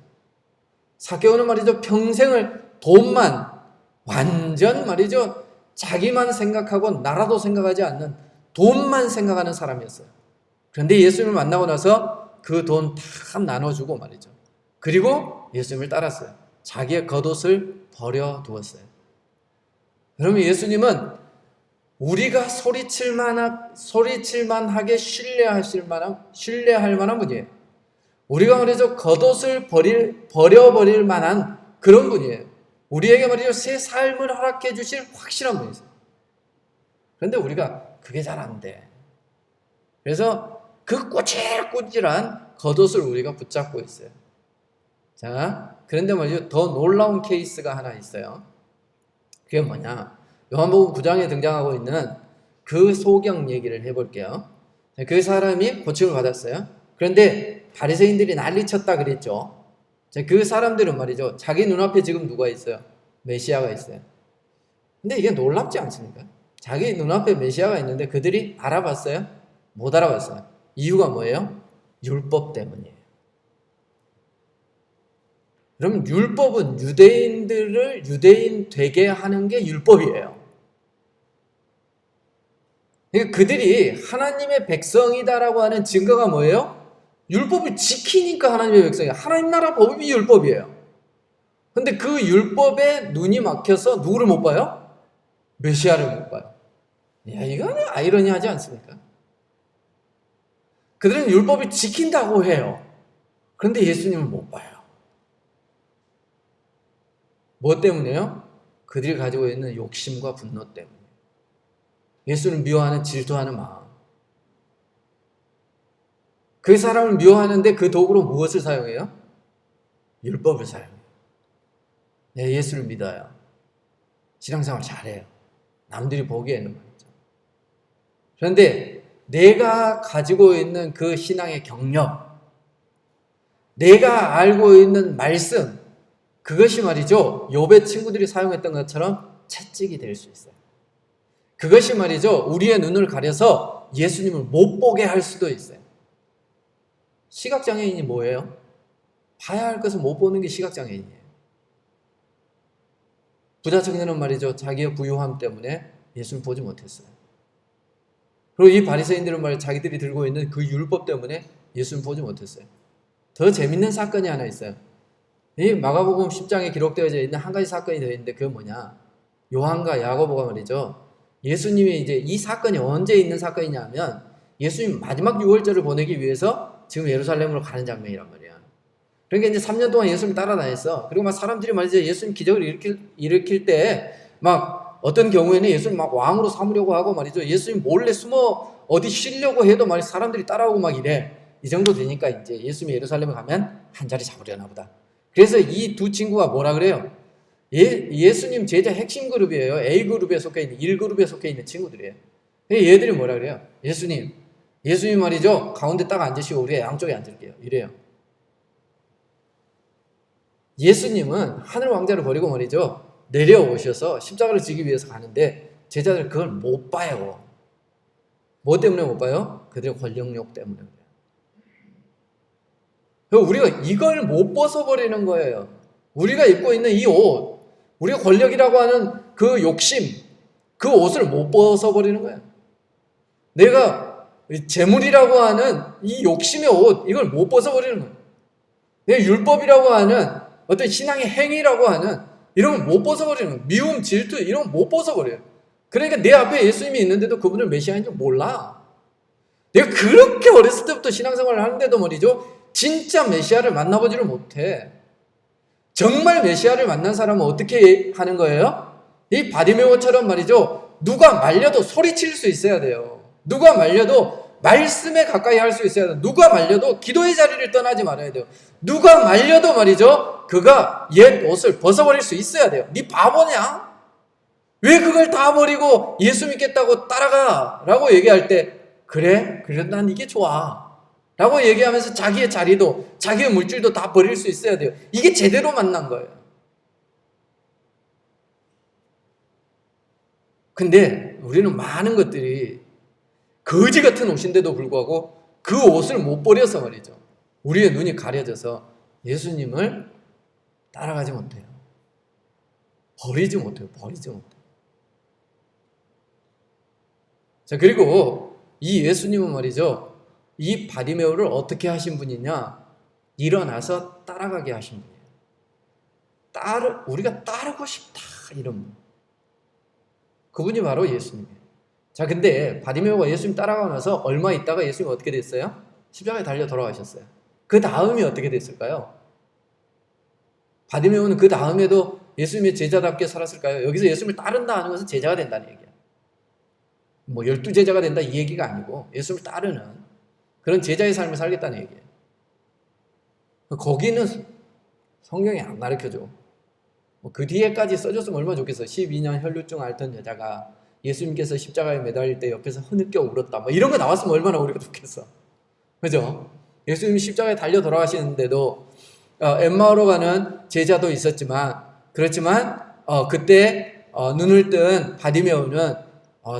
사개오는 말이죠, 평생을 돈만, 완전 말이죠, 자기만 생각하고 나라도 생각하지 않는 돈만 생각하는 사람이었어요. 그런데 예수님을 만나고 나서 그 돈 다 나눠주고 말이죠, 그리고 예수님을 따랐어요. 자기의 겉옷을 버려두었어요. 그러면 예수님은 우리가 소리칠만하게 신뢰할 만한 분이에요. 우리가 말이죠, 겉옷을 버려버릴 만한 그런 분이에요. 우리에게 말이죠, 새 삶을 허락해 주실 확실한 분이세요. 그런데 우리가 그게 잘 안 돼. 그래서 그 꼬질꼬질한 겉옷을 우리가 붙잡고 있어요. 자, 그런데 말이죠, 더 놀라운 케이스가 하나 있어요. 그게 뭐냐? 요한복음 9장에 등장하고 있는 그 소경 얘기를 해볼게요. 그 사람이 고침을 받았어요. 그런데 바리새인들이 난리쳤다 그랬죠. 그 사람들은 말이죠, 자기 눈앞에 지금 누가 있어요? 메시아가 있어요. 근데 이게 놀랍지 않습니까? 자기 눈앞에 메시아가 있는데 그들이 알아봤어요? 못 알아봤어요. 이유가 뭐예요? 율법 때문이에요. 그럼 율법은 유대인들을 유대인 되게 하는 게 율법이에요. 그러니까 그들이 하나님의 백성이다라고 하는 증거가 뭐예요? 율법을 지키니까 하나님의 백성이에요. 하나님 나라 법이 율법이에요. 근데 그 율법에 눈이 막혀서 누구를 못 봐요? 메시아를 못 봐요. 야, 이거는 아이러니하지 않습니까? 그들은 율법을 지킨다고 해요. 그런데 예수님을 못 봐요. 뭐 때문에요? 그들이 가지고 있는 욕심과 분노 때문에. 예수를 미워하는, 질투하는 마음. 그 사람을 미워하는데 그 도구로 무엇을 사용해요? 율법을 사용해요. 네, 예수를 믿어요. 신앙생활 잘해요. 남들이 보기에는 말이죠. 그런데 내가 가지고 있는 그 신앙의 경력, 내가 알고 있는 말씀, 그것이 말이죠, 욥의 친구들이 사용했던 것처럼 채찍이 될 수 있어요. 그것이 말이죠, 우리의 눈을 가려서 예수님을 못 보게 할 수도 있어요. 시각장애인이 뭐예요? 봐야 할 것을 못 보는 게 시각장애인이에요. 부자 청년은 말이죠, 자기의 부유함 때문에 예수를 보지 못했어요. 그리고 이 바리새인들은 말이죠, 자기들이 들고 있는 그 율법 때문에 예수를 보지 못했어요. 더 재밌는 사건이 하나 있어요. 이 마가복음 10장에 기록되어져 있는 한 가지 사건이 더 있는데, 그게 뭐냐? 요한과 야고보가 말이죠, 예수님이 이제 이 사건이 언제 있는 사건이냐면 예수님 마지막 유월절을 보내기 위해서 지금 예루살렘으로 가는 장면이란 말이야. 그러니까 이제 3년 동안 예수님 따라다녔어. 그리고 막 사람들이 말이죠, 예수님 기적을 일으킬 때 막 어떤 경우에는 예수님 막 왕으로 삼으려고 하고 말이죠, 예수님 몰래 숨어 어디 쉬려고 해도 말 사람들이 따라오고 막 이래. 이 정도 되니까 이제 예수님이 예루살렘에 가면 한 자리 잡으려나 보다. 그래서 이 두 친구가 뭐라 그래요? 예수님 제자 핵심 그룹이에요. A그룹에 속해 있는 1그룹에 속해 있는 친구들이에요. 얘들이 뭐라 그래요? 예수님 말이죠. 가운데 딱 앉으시고 우리가 양쪽에 앉을게요. 이래요. 예수님은 하늘 왕자를 버리고 말이죠. 내려오셔서 십자가를 지기 위해서 가는데 제자들 그걸 못 봐요. 뭐 때문에 못 봐요? 그들의 권력욕 때문에 그래요. 우리가 이걸 못 벗어버리는 거예요. 우리가 입고 있는 이 옷, 우리가 권력이라고 하는 그 욕심, 그 옷을 못 벗어버리는 거예요. 내가 재물이라고 하는 이 욕심의 옷, 이걸 못 벗어버리는 거예요. 내 율법이라고 하는 어떤 신앙의 행위라고 하는 이런 걸 못 벗어버리는 거예요. 미움, 질투 이런 걸 못 벗어버려요. 그러니까 내 앞에 예수님이 있는데도 그분을 메시아인 줄 몰라. 내가 그렇게 어렸을 때부터 신앙생활을 하는데도 말이죠. 진짜 메시아를 만나보지를 못해. 정말 메시아를 만난 사람은 어떻게 하는 거예요? 이 바디메오처럼 말이죠. 누가 말려도 소리칠 수 있어야 돼요. 누가 말려도 말씀에 가까이 할 수 있어야 돼요. 누가 말려도 기도의 자리를 떠나지 말아야 돼요. 누가 말려도 말이죠. 그가 옛 옷을 벗어버릴 수 있어야 돼요. 네 바보냐? 왜 그걸 다 버리고 예수 믿겠다고 따라가? 라고 얘기할 때 그래 난 이게 좋아 라고 얘기하면서 자기의 자리도 자기의 물질도 다 버릴 수 있어야 돼요. 이게 제대로 만난 거예요. 근데 우리는 많은 것들이 거지 같은 옷인데도 불구하고 그 옷을 못 버려서 말이죠. 우리의 눈이 가려져서 예수님을 따라가지 못해요. 버리지 못해요. 자, 그리고 이 예수님은 말이죠. 이 바디메오를 어떻게 하신 분이냐? 일어나서 따라가게 하신 분이에요. 우리가 따르고 싶다 이런 분. 그분이 바로 예수님이에요. 자, 근데 바디메오가 예수님 따라가고 나서 얼마 있다가 예수님 어떻게 됐어요? 십자가에 달려 돌아가셨어요. 그 다음이 어떻게 됐을까요? 바디메오는 그 다음에도 예수님의 제자답게 살았을까요? 여기서 예수님을 따른다 하는 것은 제자가 된다는 얘기예요. 뭐 12제자가 된다 이 얘기가 아니고 예수님을 따르는 그런 제자의 삶을 살겠다는 얘기예요. 거기는 성경이 안 가르쳐줘. 그 뒤에까지 써줬으면 얼마나 좋겠어. 12년 혈루증 앓던 여자가 예수님께서 십자가에 매달릴 때 옆에서 흐느껴 울었다. 뭐 이런 거 나왔으면 얼마나 우리가 좋겠어. 그죠? 예수님이 십자가에 달려 돌아가시는데도 엠마오로 가는 제자도 있었지만 그렇지만 그때 눈을 뜬 바디메오는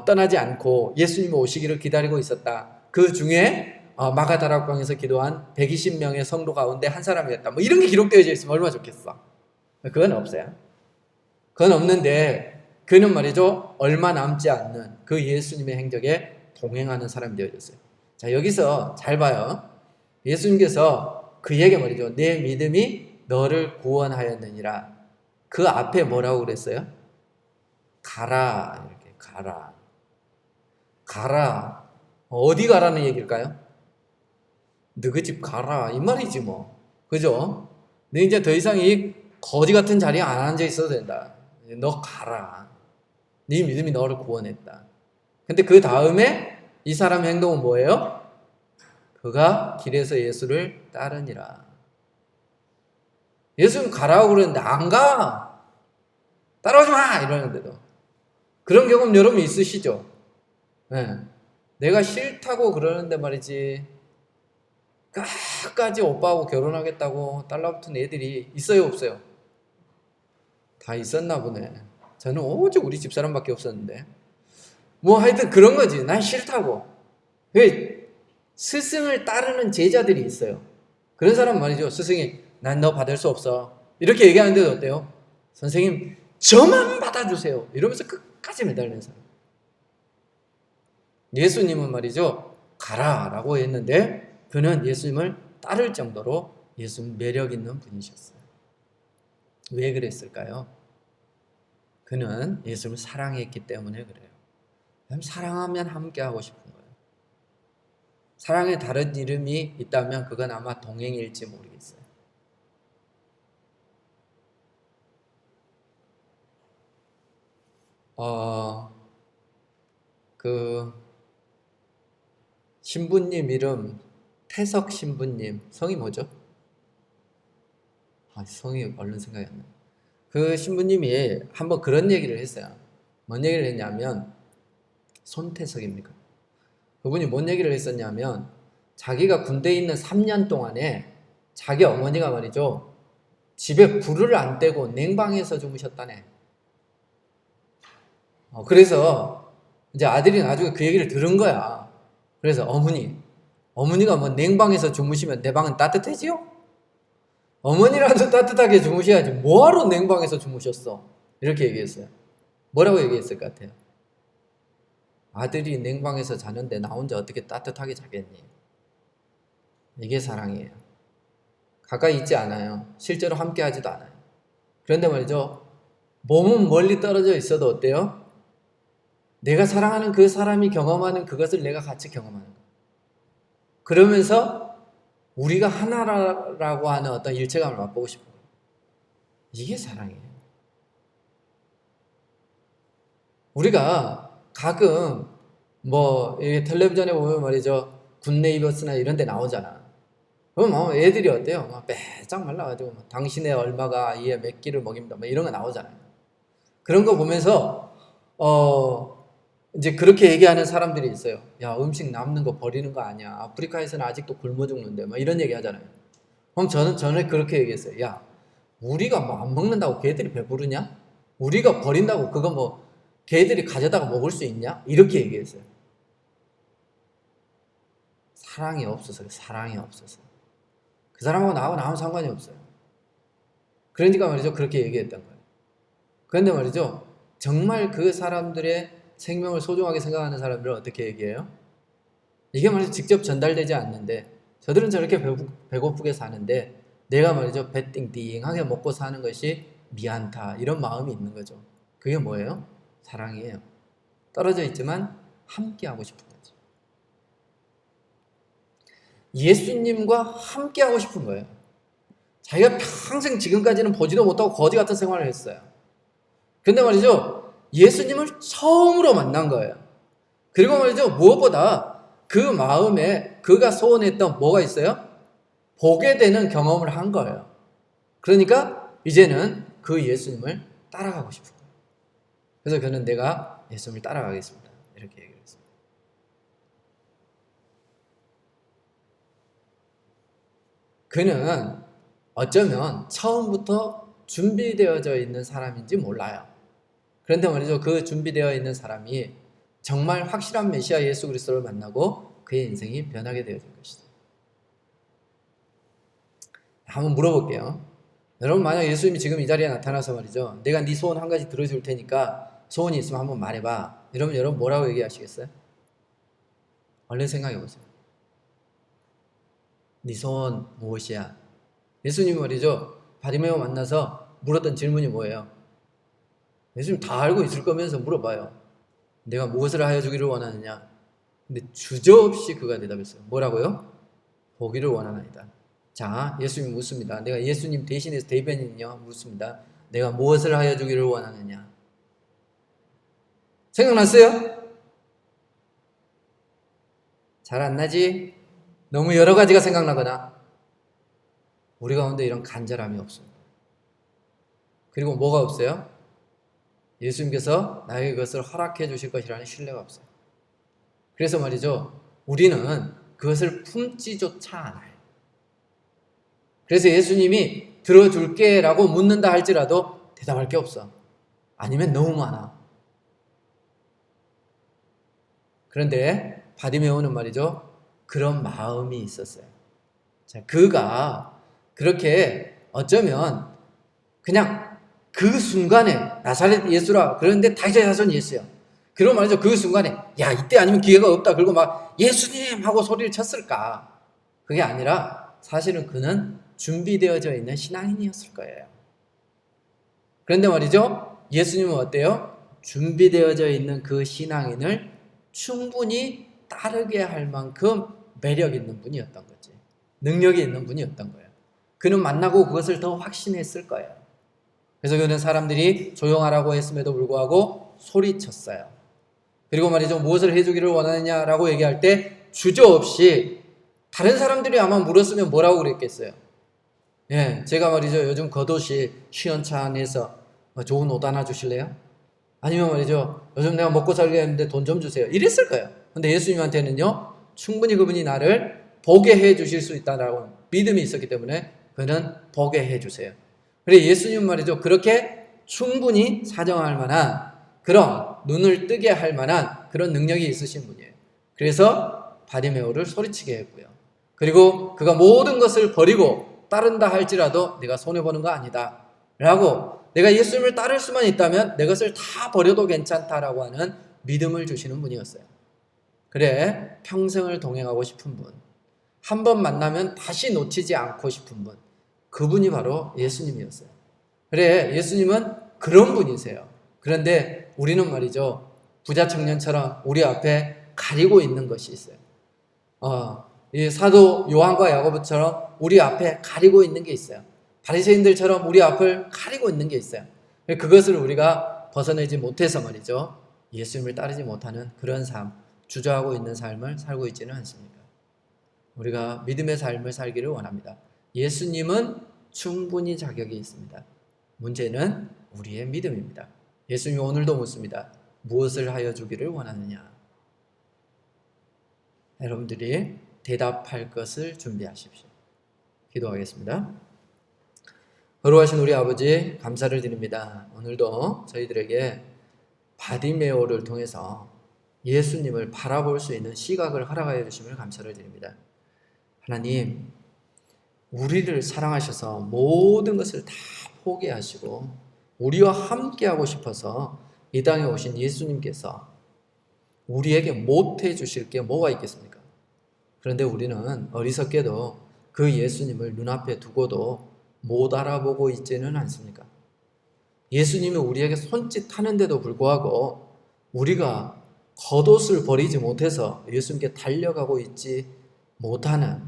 떠나지 않고 예수님 오시기를 기다리고 있었다. 그 중에 마가다락방에서 기도한 120명의 성도 가운데 한 사람이었다. 뭐 이런 게 기록되어 있으면 얼마나 좋겠어. 그건 없어요. 그건 없는데 그는 말이죠. 얼마 남지 않는 그 예수님의 행적에 동행하는 사람이 되어졌어요. 자, 여기서 잘 봐요. 예수님께서 그에게 말이죠. 내 믿음이 너를 구원하였느니라. 그 앞에 뭐라고 그랬어요? 가라. 이렇게 가라. 가라. 어디 가라는 얘기일까요? 너희 집 가라. 이 말이지 뭐. 그죠? 너 이제 더 이상 이 거지 같은 자리에 안 앉아 있어도 된다. 너 가라. 네 믿음이 너를 구원했다. 근데 그 다음에 이 사람의 행동은 뭐예요? 그가 길에서 예수를 따르니라. 예수는 가라고 그러는데 안 가. 따라오지 마! 이러는데도. 그런 경험 여러분 있으시죠? 네. 내가 싫다고 그러는데 말이지 끝까지 오빠하고 결혼하겠다고 달라붙은 애들이 있어요 없어요? 다 있었나 보네. 저는 오직 우리 집사람밖에 없었는데 뭐 하여튼 그런 거지. 난 싫다고. 왜 스승을 따르는 제자들이 있어요. 그런 사람 말이죠. 스승이 난 너 받을 수 없어 이렇게 얘기하는데도 어때요? 선생님 저만 받아주세요 이러면서 끝까지 매달리는 사람. 예수님은 말이죠. 가라 라고 했는데 그는 예수님을 따를 정도로 예수님 매력 있는 분이셨어요. 왜 그랬을까요? 그는 예수님을 사랑했기 때문에 그래요. 사랑하면 함께 하고 싶은 거예요. 사랑의 다른 이름이 있다면 그건 아마 동행일지 모르겠어요. 그 신부님 이름 태석 신부님 성이 뭐죠? 성이 얼른 생각이 안 나요. 그 신부님이 한번 그런 얘기를 했어요. 뭔 얘기를 했냐면, 손태석입니까? 그분이 뭔 얘기를 했었냐면, 자기가 군대에 있는 3년 동안에 자기 어머니가 말이죠, 집에 불을 안 떼고 냉방에서 주무셨다네. 그래서 이제 아들이 나중에 그 얘기를 들은 거야. 그래서 어머니가 뭐 냉방에서 주무시면 내 방은 따뜻해지요? 어머니라도 따뜻하게 주무셔야지 뭐하러 냉방에서 주무셨어? 이렇게 얘기했어요. 뭐라고 얘기했을 것 같아요? 아들이 냉방에서 자는데 나 혼자 어떻게 따뜻하게 자겠니? 이게 사랑이에요. 가까이 있지 않아요. 실제로 함께 하지도 않아요. 그런데 말이죠, 몸은 멀리 떨어져 있어도 어때요? 내가 사랑하는 그 사람이 경험하는 그것을 내가 같이 경험하는 거예요. 그러면서 우리가 하나라고 하는 어떤 일체감을 맛보고 싶은 거예요. 이게 사랑이에요. 우리가 가끔 뭐 텔레비전에 보면 말이죠, 굿네이버스나 이런 데 나오잖아. 그럼 애들이 어때요? 막 빼짝 말라가지고 당신의 얼마가 이에 몇 끼를 먹입니다, 뭐 이런 거 나오잖아요. 그런 거 보면서 이제 그렇게 얘기하는 사람들이 있어요. 야, 음식 남는 거 버리는 거 아니야. 아프리카에서는 아직도 굶어 죽는데, 막 이런 얘기 하잖아요. 그럼 저는 전에 그렇게 얘기했어요. 야, 우리가 뭐 안 먹는다고 걔들이 배부르냐? 우리가 버린다고 그거 뭐 걔들이 가져다가 먹을 수 있냐? 이렇게 얘기했어요. 사랑이 없어서, 사랑이 없어서. 그 사람하고 나하고 아무 상관이 없어요. 그러니까 말이죠, 그렇게 얘기했던 거예요. 그런데 말이죠, 정말 그 사람들의 생명을 소중하게 생각하는 사람들은 어떻게 얘기해요? 이게 말이죠, 직접 전달되지 않는데, 저들은 저렇게 배고프게 사는데 내가 말이죠, 배 띵띵하게 먹고 사는 것이 미안타, 이런 마음이 있는 거죠. 그게 뭐예요? 사랑이에요. 떨어져 있지만 함께하고 싶은 거죠. 예수님과 함께하고 싶은 거예요. 자기가 평생 지금까지는 보지도 못하고 거지 같은 생활을 했어요. 그런데 말이죠, 예수님을 처음으로 만난 거예요. 그리고 말이죠, 무엇보다 그 마음에 그가 소원했던 뭐가 있어요? 보게 되는 경험을 한 거예요. 그러니까 이제는 그 예수님을 따라가고 싶은 거예요. 그래서 그는 내가 예수님을 따라가겠습니다, 이렇게 얘기를 했어요. 그는 어쩌면 처음부터 준비되어져 있는 사람인지 몰라요. 그런데 말이죠, 그 준비되어 있는 사람이 정말 확실한 메시아 예수 그리스도를 만나고 그의 인생이 변하게 되어진 것이다. 한번 물어볼게요. 여러분, 만약 예수님이 지금 이 자리에 나타나서 말이죠, 내가 네 소원 한 가지 들어줄 테니까 소원이 있으면 한번 말해봐, 이러면 여러분 뭐라고 얘기하시겠어요? 얼른 생각해 보세요. 네 소원 무엇이야? 예수님이 말이죠, 바리메오 만나서 물었던 질문이 뭐예요? 예수님 다 알고 있을 거면서 물어봐요. 내가 무엇을 하여 주기를 원하느냐? 근데 주저없이 그가 대답했어요. 뭐라고요? 보기를 원하나이다. 자, 예수님이 묻습니다. 내가 예수님 대신해서 대변인요 묻습니다. 내가 무엇을 하여 주기를 원하느냐? 생각났어요? 잘 안 나지? 너무 여러 가지가 생각나거나. 우리 가운데 이런 간절함이 없습니다. 그리고 뭐가 없어요? 예수님께서 나에게 그것을 허락해 주실 것이라는 신뢰가 없어요. 그래서 말이죠, 우리는 그것을 품지조차 않아요. 그래서 예수님이 들어줄게 라고 묻는다 할지라도 대답할 게 없어. 아니면 너무 많아. 그런데 바디메오는 말이죠, 그런 마음이 있었어요. 자, 그가 그렇게 어쩌면 그냥 그 순간에 나사렛 예수라 그러는데 다윗의 자손 예수야. 그러고 말이죠, 그 순간에 야, 이때 아니면 기회가 없다, 그리고 막 예수님 하고 소리를 쳤을까? 그게 아니라 사실은 그는 준비되어져 있는 신앙인이었을 거예요. 그런데 말이죠, 예수님은 어때요? 준비되어져 있는 그 신앙인을 충분히 따르게 할 만큼 매력 있는 분이었던 거지. 능력이 있는 분이었던 거예요. 그는 만나고 그것을 더 확신했을 거예요. 그래서 그는 사람들이 조용하라고 했음에도 불구하고 소리쳤어요. 그리고 말이죠, 무엇을 해주기를 원하느냐라고 얘기할 때 주저없이, 다른 사람들이 아마 물었으면 뭐라고 그랬겠어요? 예, 제가 말이죠, 요즘 겉옷이 시원찮아서 좋은 옷 하나 주실래요? 아니면 말이죠, 요즘 내가 먹고 살겠는데 돈 좀 주세요. 이랬을 거예요. 근데 예수님한테는요, 충분히 그분이 나를 보게 해 주실 수 있다라고 믿음이 있었기 때문에 그는 보게 해 주세요. 그래 예수님 말이죠, 그렇게 충분히 사정할 만한 그런 눈을 뜨게 할 만한 그런 능력이 있으신 분이에요. 그래서 바리메오를 소리치게 했고요. 그리고 그가 모든 것을 버리고 따른다 할지라도 내가 손해보는 거 아니다 라고, 내가 예수님을 따를 수만 있다면 내 것을 다 버려도 괜찮다라고 하는 믿음을 주시는 분이었어요. 그래 평생을 동행하고 싶은 분, 한 번 만나면 다시 놓치지 않고 싶은 분, 그분이 바로 예수님이었어요. 그래 예수님은 그런 분이세요. 그런데 우리는 말이죠, 부자 청년처럼 우리 앞에 가리고 있는 것이 있어요. 이 사도 요한과 야고보처럼 우리 앞에 가리고 있는 게 있어요. 바리새인들처럼 우리 앞을 가리고 있는 게 있어요. 그것을 우리가 벗어내지 못해서 말이죠, 예수님을 따르지 못하는 그런 삶, 주저하고 있는 삶을 살고 있지는 않습니까? 우리가 믿음의 삶을 살기를 원합니다. 예수님은 충분히 자격이 있습니다. 문제는 우리의 믿음입니다. 예수님이 오늘도 묻습니다. 무엇을 하여 주기를 원하느냐? 여러분들이 대답할 것을 준비하십시오. 기도하겠습니다. 거룩하신 우리 아버지, 감사를 드립니다. 오늘도 저희들에게 바디메오를 통해서 예수님을 바라볼 수 있는 시각을 허락하여 주심을 감사를 드립니다. 하나님, 우리를 사랑하셔서 모든 것을 다 포기하시고 우리와 함께하고 싶어서 이 땅에 오신 예수님께서 우리에게 못해 주실 게 뭐가 있겠습니까? 그런데 우리는 어리석게도 그 예수님을 눈앞에 두고도 못 알아보고 있지는 않습니까? 예수님이 우리에게 손짓하는데도 불구하고 우리가 겉옷을 버리지 못해서 예수님께 달려가고 있지 못하는,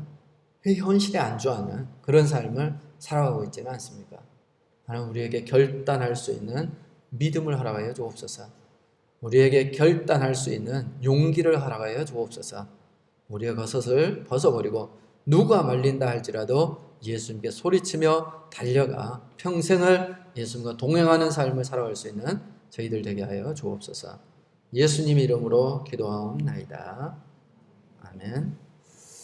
그 현실에 안주하는 그런 삶을 살아가고 있지는 않습니까? 하나님, 우리에게 결단할 수 있는 믿음을 허락하여 주옵소서. 우리에게 결단할 수 있는 용기를 허락하여 주옵소서. 우리의 겉옷을 벗어버리고 누가 말린다 할지라도 예수님께 소리치며 달려가 평생을 예수님과 동행하는 삶을 살아갈 수 있는 저희들 되게 하여 주옵소서. 예수님 이름으로 기도하옵나이다. 아멘.